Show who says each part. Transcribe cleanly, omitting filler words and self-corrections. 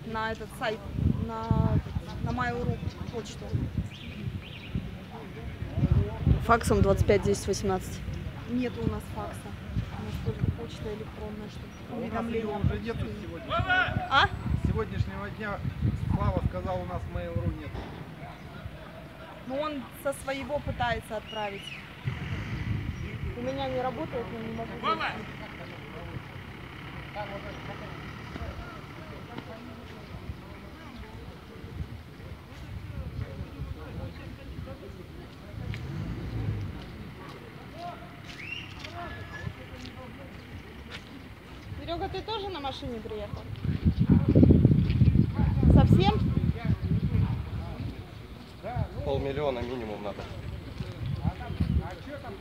Speaker 1: На этот сайт, на Mail.ru почту.
Speaker 2: Факсом 25 10 18.
Speaker 1: Нет у нас факса. У нас только почта электронная, что уведомления.
Speaker 3: Уже нету сегодня.
Speaker 1: А?
Speaker 3: С сегодняшнего дня Слава сказал, у нас Mail.ru нет.
Speaker 1: Ну он со своего пытается отправить. У меня не работает, но не могу. Серега, ты тоже на машине приехал? Совсем?
Speaker 4: 500 000 минимум надо.
Speaker 3: А что там